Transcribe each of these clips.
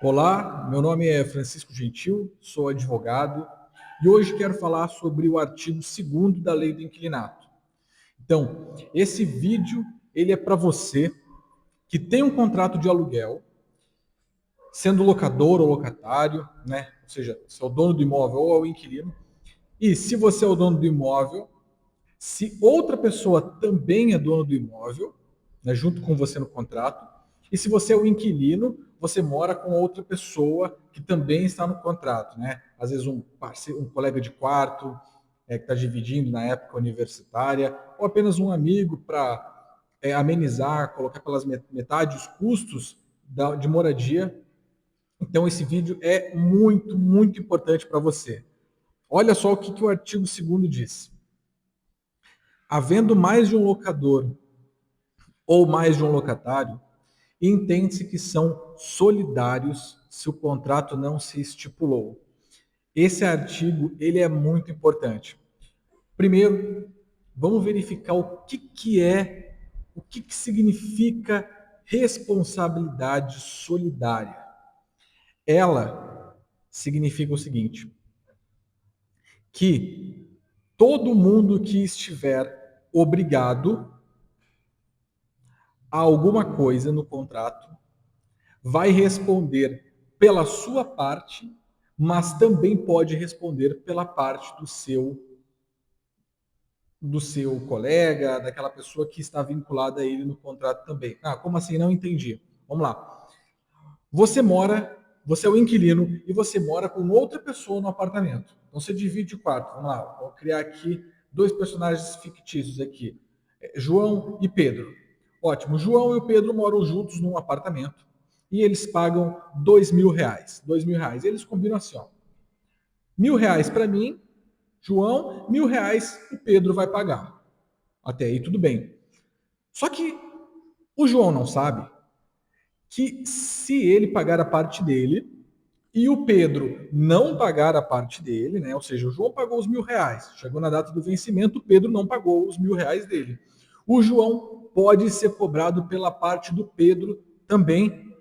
Olá, meu nome é Francisco Gentil, sou advogado e hoje quero falar sobre o artigo 2º da Lei do Inquilinato. Então, esse vídeo ele é para você que tem um contrato de aluguel, sendo locador ou locatário, né? Ou seja, se é o dono do imóvel ou é o inquilino. E se você é o dono do imóvel, se outra pessoa também é dono do imóvel, né, junto com você no contrato, e se você é o inquilino, você mora com outra pessoa que também está no contrato, né? Às vezes um parceiro, um colega de quarto que está dividindo na época universitária, ou apenas um amigo para amenizar, colocar pelas metade os custos de moradia. Então esse vídeo é muito, muito importante para você. Olha só o que o artigo 2º diz. Havendo mais de um locador ou mais de um locatário, entende-se que são solidários se o contrato não se estipulou. Esse artigo ele é muito importante. Primeiro, vamos verificar o que significa responsabilidade solidária. Ela significa o seguinte, que todo mundo que estiver obrigado a alguma coisa no contrato vai responder pela sua parte, mas também pode responder pela parte do seu colega, daquela pessoa que está vinculada a ele no contrato também. Ah, como assim? Não entendi. Vamos lá. Você é o inquilino e você mora com outra pessoa no apartamento. Então você divide o quarto. Vamos lá, vou criar aqui dois personagens fictícios aqui. João e Pedro. Ótimo. João e o Pedro moram juntos num apartamento e eles pagam R$ 2.000. R$ 2.000. Eles combinam assim, ó. R$ 1.000 para mim, João, R$ 1.000 o Pedro vai pagar. Até aí tudo bem. Só que o João não sabe que se ele pagar a parte dele e o Pedro não pagar a parte dele, né? Ou seja, o João pagou os R$ 1.000, chegou na data do vencimento, o Pedro não pagou os R$ 1.000 dele. O João pode ser cobrado pela parte do Pedro também.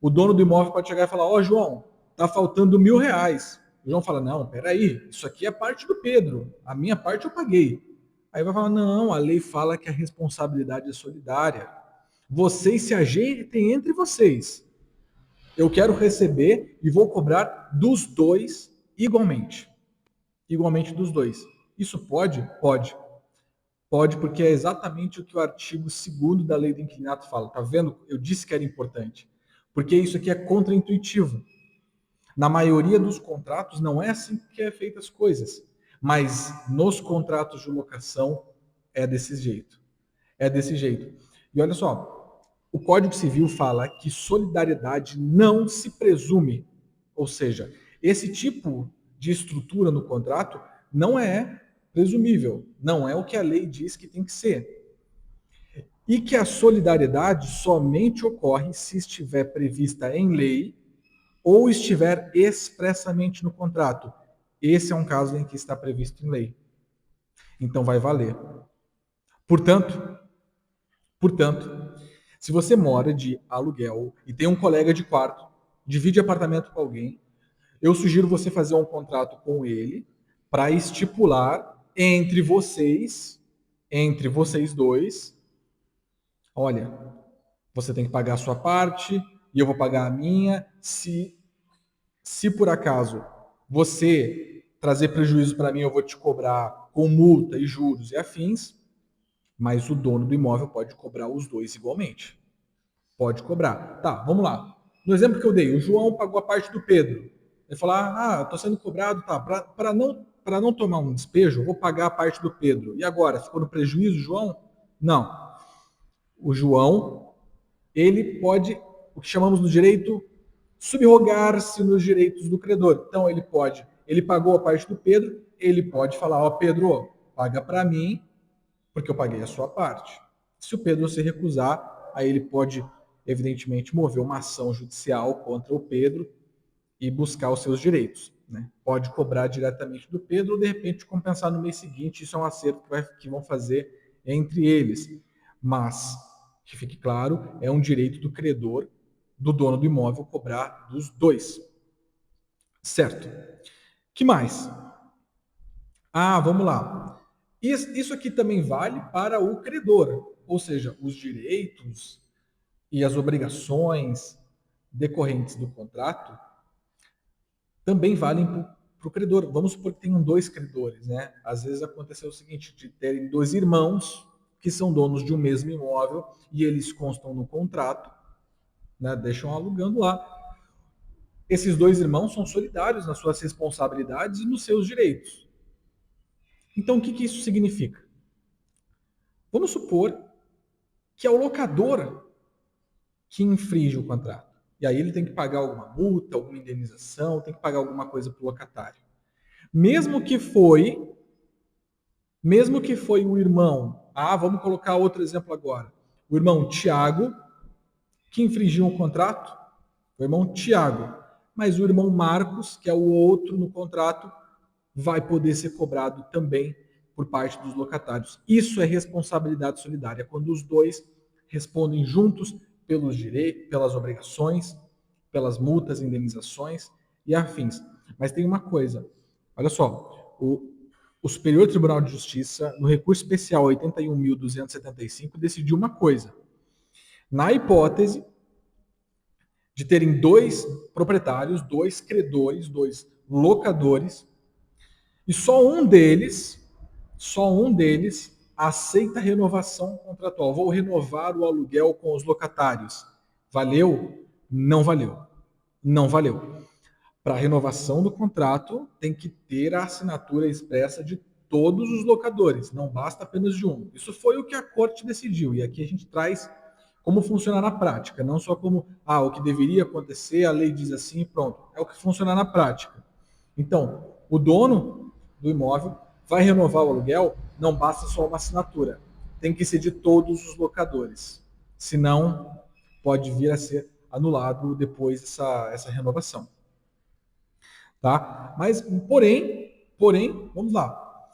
O dono do imóvel pode chegar e falar: ó, João, tá faltando R$ 1.000. O João fala: não, peraí, isso aqui é parte do Pedro, a minha parte eu paguei. Aí vai falar: não, a lei fala que a responsabilidade é solidária. Vocês se ajeitem entre vocês. Eu quero receber e vou cobrar dos dois igualmente. Igualmente dos dois. Isso pode? Pode. Pode, porque é exatamente o que o artigo 2º da Lei do Inquilinato fala. Tá vendo? Eu disse que era importante. Porque isso aqui é contraintuitivo. Na maioria dos contratos não é assim que é feita as coisas. Mas nos contratos de locação é desse jeito. É desse jeito. E olha só, o Código Civil fala que solidariedade não se presume. Ou seja, esse tipo de estrutura no contrato não é presumível, não é o que a lei diz que tem que ser. E que a solidariedade somente ocorre se estiver prevista em lei ou estiver expressamente no contrato. Esse é um caso em que está previsto em lei. Então vai valer. Portanto, Portanto, se você mora de aluguel e tem um colega de quarto, divide apartamento com alguém, eu sugiro você fazer um contrato com ele para estipular entre vocês dois, olha, você tem que pagar a sua parte e eu vou pagar a minha. Se por acaso você trazer prejuízo para mim, eu vou te cobrar com multa e juros e afins, mas o dono do imóvel pode cobrar os dois igualmente. Pode cobrar. Tá, vamos lá. No exemplo que eu dei, o João pagou a parte do Pedro. Ele falou: ah, estou sendo cobrado, tá. Para não tomar um despejo, eu vou pagar a parte do Pedro. E agora? Ficou no prejuízo, João? Não. O João, ele pode, o que chamamos no direito, subrogar-se nos direitos do credor. Então ele pagou a parte do Pedro, ele pode falar: ó, Pedro, paga para mim, porque eu paguei a sua parte. Se o Pedro se recusar, aí ele pode, evidentemente, mover uma ação judicial contra o Pedro e buscar os seus direitos. Né? Pode cobrar diretamente do Pedro ou, de repente, compensar no mês seguinte. Isso é um acerto que vão fazer entre eles. Mas, que fique claro, é um direito do credor, do dono do imóvel cobrar dos dois. Certo? Que mais? Vamos lá. Isso aqui também vale para o credor, ou seja, os direitos e as obrigações decorrentes do contrato também valem para o credor. Vamos supor que tenham dois credores, né? Às vezes aconteceu o seguinte, de terem dois irmãos que são donos de um mesmo imóvel e eles constam no contrato, né? Deixam alugando lá. Esses dois irmãos são solidários nas suas responsabilidades e nos seus direitos. Então, o que isso significa? Vamos supor que é o locador que infringe o contrato. E aí ele tem que pagar alguma multa, alguma indenização, tem que pagar alguma coisa para o locatário. Mesmo que foi o irmão, vamos colocar outro exemplo agora. O irmão Tiago, que infringiu o contrato, o irmão Tiago. Mas o irmão Marcos, que é o outro no contrato, vai poder ser cobrado também por parte dos locatários. Isso é responsabilidade solidária, quando os dois respondem juntos pelos direitos, pelas obrigações, pelas multas, indenizações e afins. Mas tem uma coisa, olha só, o Superior Tribunal de Justiça, no recurso especial 81.275, decidiu uma coisa. Na hipótese de terem dois proprietários, dois credores, dois locadores, e só um deles aceita renovação contratual. Vou renovar o aluguel com os locatários. Valeu? Não valeu. Não valeu. Para a renovação do contrato, tem que ter a assinatura expressa de todos os locadores, não basta apenas de um. Isso foi o que a corte decidiu, e aqui a gente traz como funciona na prática, não só como, o que deveria acontecer, a lei diz assim, pronto. É o que funciona na prática. Então, o dono do imóvel vai renovar o aluguel, não basta só uma assinatura, tem que ser de todos os locadores, senão pode vir a ser anulado depois essa renovação. Tá? Mas, porém, vamos lá.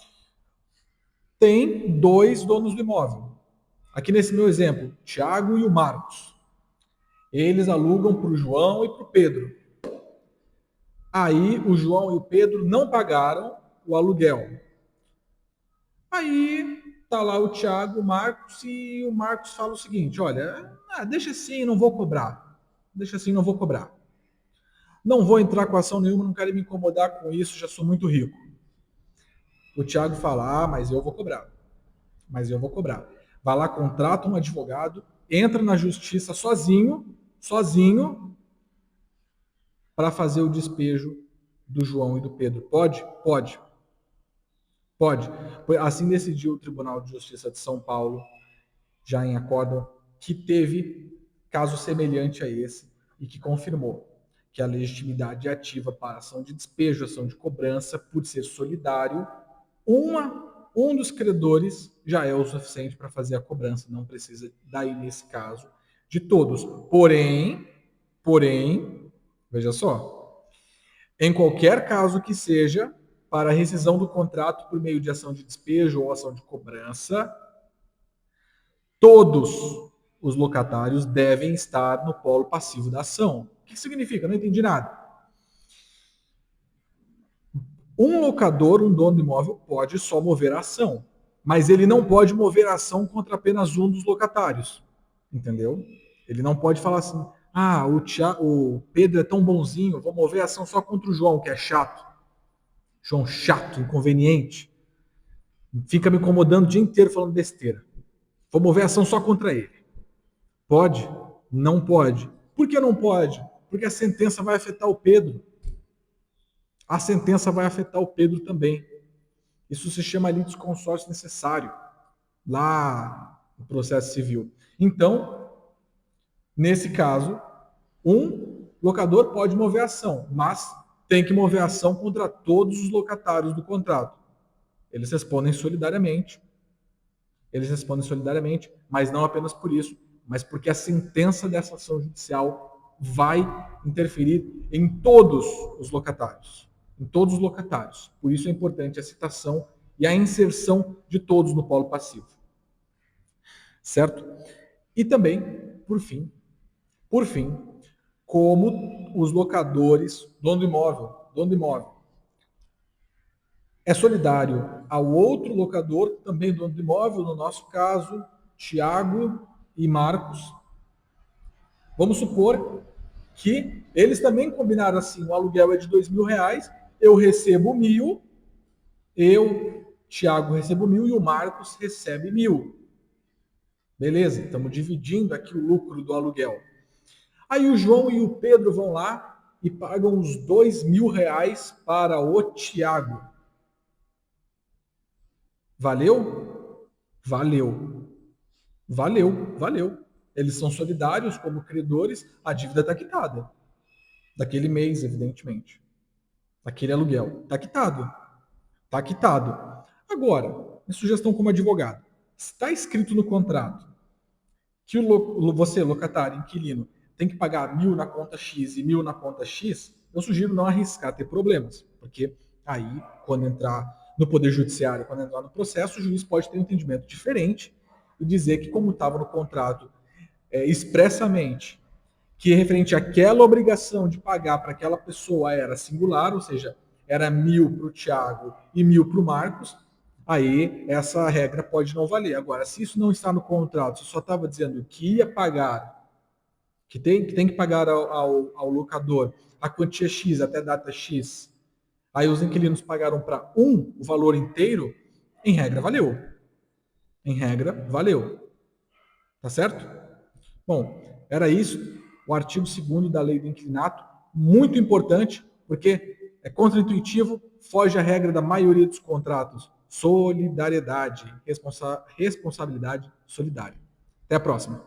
Tem dois donos do imóvel. Aqui nesse meu exemplo, Tiago e o Marcos. Eles alugam para o João e para o Pedro. Aí o João e o Pedro não pagaram o aluguel. Aí tá lá o Tiago, o Marcos, e o Marcos fala o seguinte, olha, deixa assim, não vou cobrar. Deixa assim, não vou cobrar. Não vou entrar com ação nenhuma, não quero me incomodar com isso, já sou muito rico. O Tiago fala, mas eu vou cobrar. Mas eu vou cobrar. Vai lá, contrata um advogado, entra na justiça sozinho, para fazer o despejo do João e do Pedro. Pode? Pode. Pode. Assim decidiu o Tribunal de Justiça de São Paulo, já em acórdão, que teve caso semelhante a esse e que confirmou que a legitimidade ativa para ação de despejo, ação de cobrança, por ser solidário, um dos credores já é o suficiente para fazer a cobrança, não precisa, daí nesse caso, de todos. Porém, veja só, em qualquer caso que seja, para a rescisão do contrato por meio de ação de despejo ou ação de cobrança, todos os locatários devem estar no polo passivo da ação. O que significa? Não entendi nada. Um locador, um dono do imóvel, pode só mover a ação, mas ele não pode mover a ação contra apenas um dos locatários. Entendeu? Ele não pode falar assim, o Pedro é tão bonzinho, vou mover a ação só contra o João, que é chato. João chato, inconveniente. Fica me incomodando o dia inteiro falando besteira. Vou mover a ação só contra ele. Pode? Não pode. Por que não pode? Porque a sentença vai afetar o Pedro. A sentença vai afetar o Pedro também. Isso se chama litisconsórcio necessário, lá no processo civil. Então, nesse caso, um locador pode mover a ação, mas tem que mover a ação contra todos os locatários do contrato. Eles respondem solidariamente, mas não apenas por isso, mas porque a sentença dessa ação judicial vai interferir em todos os locatários. Por isso é importante a citação e a inserção de todos no polo passivo. Certo? E também, por fim, como os locadores, dono do imóvel. É solidário ao outro locador, também dono do imóvel, no nosso caso, Tiago e Marcos. Vamos supor que eles também combinaram assim, o aluguel é de R$ 2.000, eu recebo 1.000, Tiago, recebo 1.000 e o Marcos recebe 1.000. Beleza, estamos dividindo aqui o lucro do aluguel. Aí o João e o Pedro vão lá e pagam os R$ 2.000 para o Tiago. Valeu? Valeu. Valeu. Eles são solidários como credores, a dívida está quitada. Daquele mês, evidentemente. Daquele aluguel. Está quitado. Está quitado. Agora, minha sugestão como advogado. Está escrito no contrato que você, locatário, inquilino, tem que pagar 1.000 na conta X e 1.000 na conta X, eu sugiro não arriscar ter problemas. Porque aí, quando entrar no Poder Judiciário, quando entrar no processo, o juiz pode ter um entendimento diferente e dizer que, como estava no contrato expressamente, que referente àquela obrigação de pagar para aquela pessoa era singular, ou seja, era 1.000 para o Tiago e 1.000 para o Marcos, aí essa regra pode não valer. Agora, se isso não está no contrato, se só estava dizendo que ia pagar, que tem que pagar ao locador a quantia X até a data X, aí os inquilinos pagaram para o valor inteiro, em regra valeu. Em regra, valeu. Tá certo? Bom, era isso. O artigo 2º da Lei do Inquilinato, muito importante, porque é contraintuitivo, foge à regra da maioria dos contratos. Solidariedade, responsabilidade solidária. Até a próxima.